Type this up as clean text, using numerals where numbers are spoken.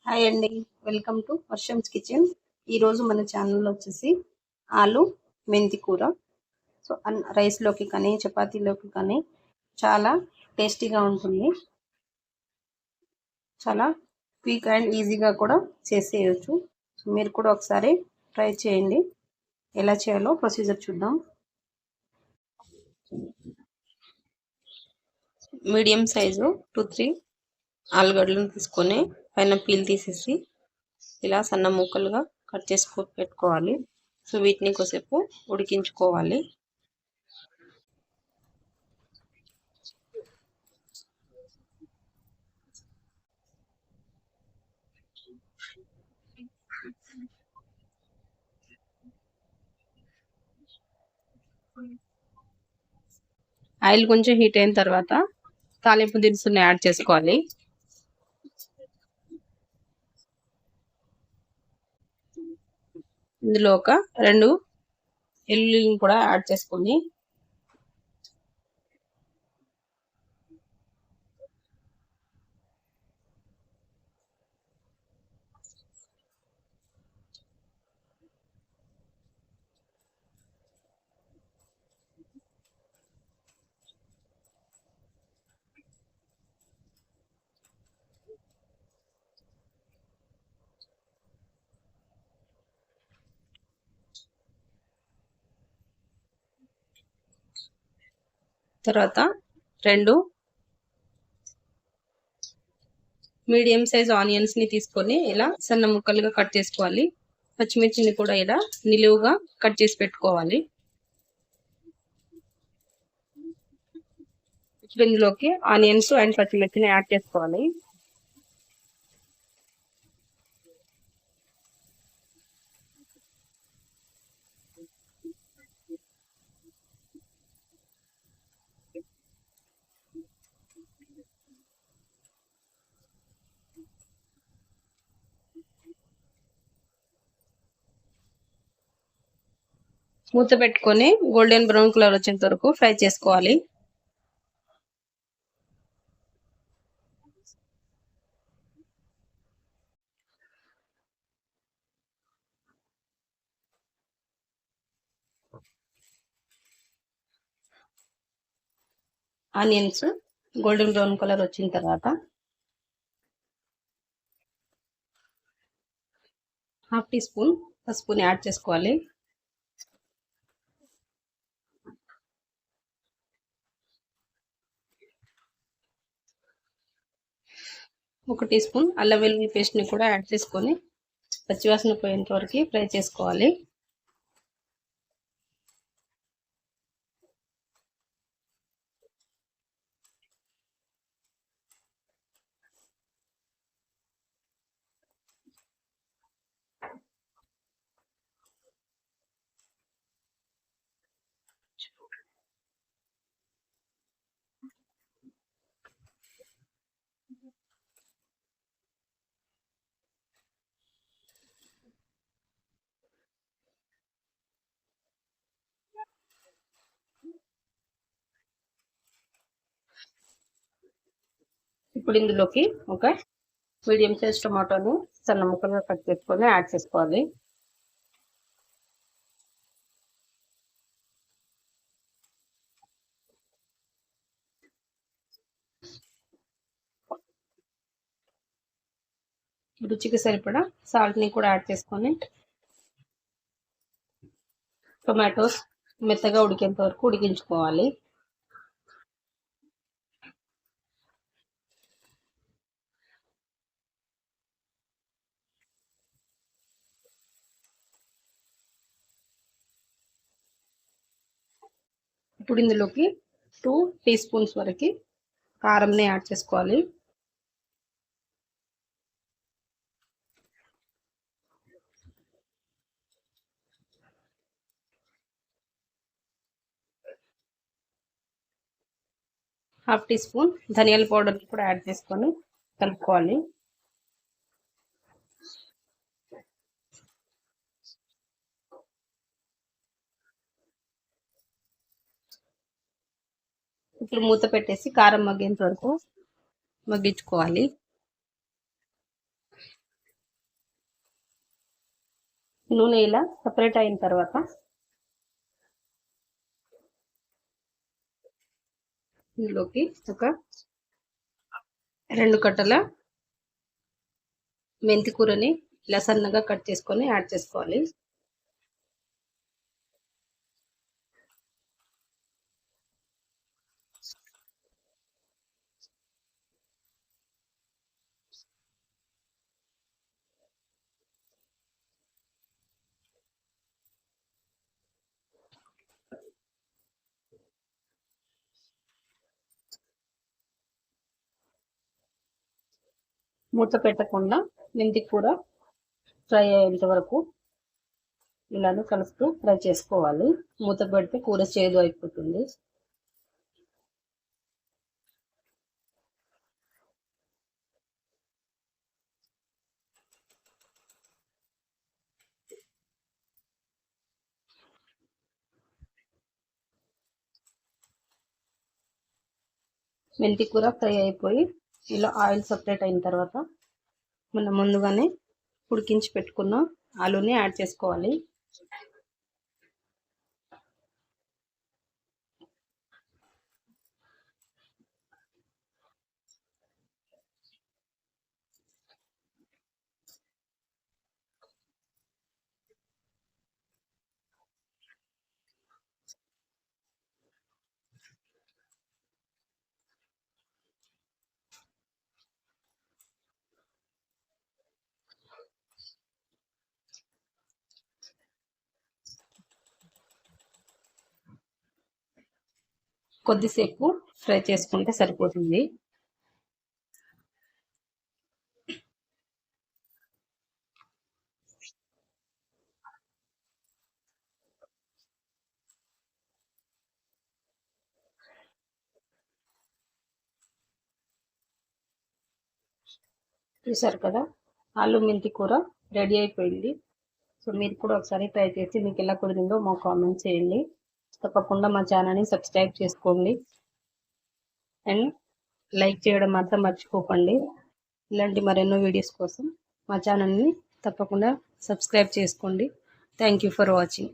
Hi అండి. Welcome to Varsham's kitchen. ఈరోజు మన ఛానల్లో వచ్చేసి ఆలు మెంతి కూర. సో రైస్లోకి కానీ చపాతీలోకి కానీ చాలా టేస్టీగా ఉంటుంది. చాలా క్విక్ అండ్ ఈజీగా కూడా చేసేయచ్చు. సో మీరు కూడా ఒకసారి ట్రై చేయండి. ఎలా చేయాలో ప్రొసీజర్ చూద్దాం. మీడియం సైజు 2-3 ఆలుగడ్డలను తీసుకొని పైన పీల్ తీసేసి ఇలా సన్న ముక్కలుగా కట్ చేసుకొని పెట్టుకోవాలి. సో వీటిని కొద్దిసేపు ఉడికించుకోవాలి. ఆయిల్ కొంచెం హీట్ అయిన తర్వాత తాలింపు దినుసులను యాడ్ చేసుకోవాలి. ఇందులో ఒక 2 ఎల్లుల్లిని కూడా యాడ్ చేసుకొని తర్వాత 2 మీడియం సైజ్ ఆనియన్స్ ని తీసుకొని ఇలా సన్న ముక్కలుగా కట్ చేసుకోవాలి. పచ్చిమిర్చిని కూడా ఇలా నిలువుగా కట్ చేసి పెట్టుకోవాలి. ఇప్పుడు ఇందులోకి ఆనియన్స్ అండ్ పచ్చిమిర్చిని యాడ్ చేసుకోవాలి. మూత పెట్టుకొని గోల్డెన్ బ్రౌన్ కలర్ వచ్చేంత వరకు ఫ్రై చేసుకోవాలి. ఆనియన్స్ గోల్డెన్ బ్రౌన్ కలర్ వచ్చిన తర్వాత 1/2 టీ స్పూన్ పసుపుని యాడ్ చేసుకోవాలి. 1 టీ స్పూన్ అల్లం వెల్లుల్లి పేస్ట్ ని కూడా యాడ్ చేసుకొని పచ్చివాసన పోయేంత వరకు ఫ్రై చేసుకోవాలి. ఇప్పుడు ఇందులోకి ఒక మీడియం సైజ్ టమాటోని సన్న ముక్కలుగా కట్ చేసుకొని యాడ్ చేసుకోవాలి. రుచికి సరిపడా సాల్ట్ ని కూడా యాడ్ చేసుకొని టొమాటోస్ మెత్తగా ఉడికేంత వరకు ఉడికించుకోవాలి. ఇప్పుడు ఇందులోకి 2 టీ స్పూన్స్ వరకు కారంని యాడ్ చేసుకోవాలి. హాఫ్ టీ స్పూన్ ధనియాల పౌడర్ కూడా యాడ్ చేసుకొని కలుపుకోవాలి. ఇప్పుడు మూత పెట్టేసి కారం మగ్గేంత వరకు మగ్గించుకోవాలి. నూనె ఇలా సపరేట్ అయిన తర్వాత ఇందులోకి ఒక 2 కట్టల మెంతి కూరని ఇలా సన్నగా కట్ చేసుకొని యాడ్ చేసుకోవాలి. మూత పెట్టకుండా మెంతి కూర ఫ్రై అయ్యేంత వరకు ఇలానే కలుపుతూ ఫ్రై చేసుకోవాలి. మూత పెడితే కూర చేదు అయిపోతుంది. మెంతి కూర ఫ్రై అయిపోయి ఇలా ఆయిల్ సపరేట్ అయిన తర్వాత మనం ముందుగానే ఉడికించి పెట్టుకున్న ఆలూని యాడ్ చేసుకోవాలి. కొద్దిసేపు ఫ్రై చేసుకుంటే సరిపోతుంది. చూసారు కదా, ఆలు మెంతి కూర రెడీ అయిపోయింది. సో మీరు కూడా ఒకసారి ట్రై చేసి మీకు ఎలా కుదిరిందో మాకు కామెంట్ చేయండి. తప్పకుండా మా ఛానల్ని సబ్స్క్రైబ్ చేసుకోండి అండ్ లైక్ చేయడం మాత్రం మర్చిపోకండి. ఇలాంటి మరెన్నో వీడియోస్ కోసం మా ఛానల్ని తప్పకుండా సబ్స్క్రైబ్ చేసుకోండి. Thank you for watching.